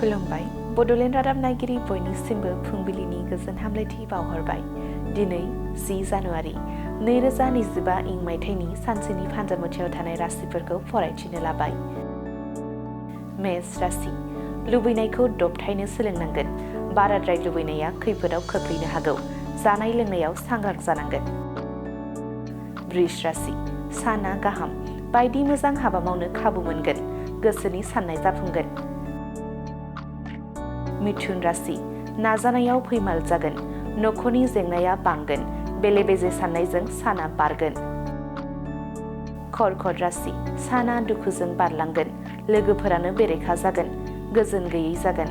खुलुमबाय बड'लेण्ड रादाब नायगिरि बयनिसिमबो फुंबिलिनि गोजोन हामलायथि बावहरबाय। दिनै 10 जानुवारि 2025 इं मायथाइनि सानसेनि फान्जामुथियाव थानाय राशिफोरखौ फरायथिनो लाबाय। मेष राशि लुबैनायखौ दबथायनो सोलोंनांगोन। बाराद्राय लुबैनाया खैफोदाव खोख्लैनो हागौ। जानाय लोंनायाव सांग्रां जानांगोन। वृष राशि साना गाहाम। बायदि मोजां हाबा मावनो खाबु मोनगोन। गोसोनि साननाय जाफुंगोन। मिथुन राशि नाजानायाव फैमाल जागोन। नखरनि जेंनाया बांगोन। बेले बेजे साननायजों साना बारगोन। कर्कट राशि साना दुखुजों बारलांगोन। लोगोफोरानो बेरेखा जागोन। गोजोन गैयै जागोन।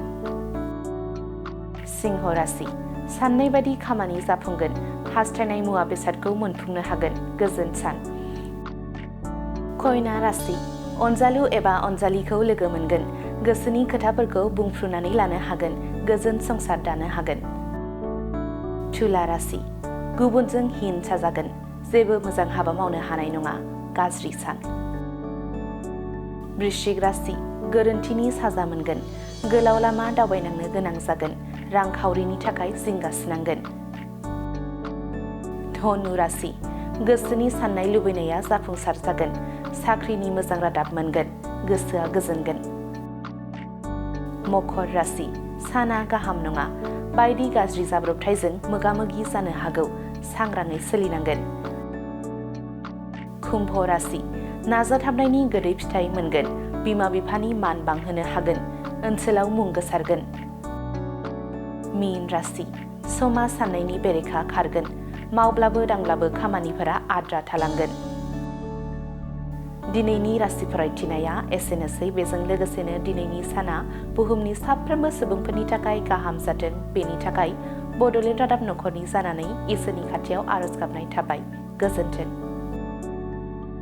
सिंह राशि साननाय बायदि खामानि जाफुंगोन। हास्थायनाय मुवा बेसादखौ मोनफुंनो हागोन। गोजोन सान। कन्या राशि अनजालु एबा अनजालिखौ लोगो मोनगोन। गोसोनि खोथाफोरखौ बुंफ्रुनानै लानो हागोन। गोजोन संसार दानो हागोन। तुला राशि गुबुनजों हिंसा जागोन। जेबो मोजां हाबा मावनो हानाय नङा। गाज्रि सान। वृश्चिक राशि गोरोन्थिनि साजा मोनगोन। गोलाव लामा दावबायनांनो गोनां जागोन। रांखावरिनि थाखाय जिंगासिनांगोन। धनु राशि गोसोनि साननाय लुबैनाया जाफुंसार जागोन। साख्रिनि मोजां रादाब मोनगोन। गोसोआ गोजोनगोन। मकर राशि साना गाहाम नङा। बायदि गाज्रि जाब्रबथायजों मोगा मोगि जानो हागौ। सांग्राङै सोलिनांगोन। कुम्भ राशि नाजाथाबनायनि गोदै फिथाइ मोनगोन। बिमा बिफानि मान बांहोनो हागोन। ओनसोलाव मुं गोसारगोन। मीन राशि समाज साननायनि बेरेखा खारगोन। मावब्लाबो दांब्लाबो खामानिफोरा आद्रा थालांगोन। दिनैनि राशि फरायथिनाया एसेनोसै। बेजों लोगोसेनो दिनैनि साना बुहुमनि साफ्रोमबो सुबुंफोरनि थाखाय गाहाम जाथों। बेनि थाखाय बड'लेण्ड रादाब नखरनि जानानै इसोरनि खाथियाव आरज गाबनाय थाबाय। गोजोन्थों।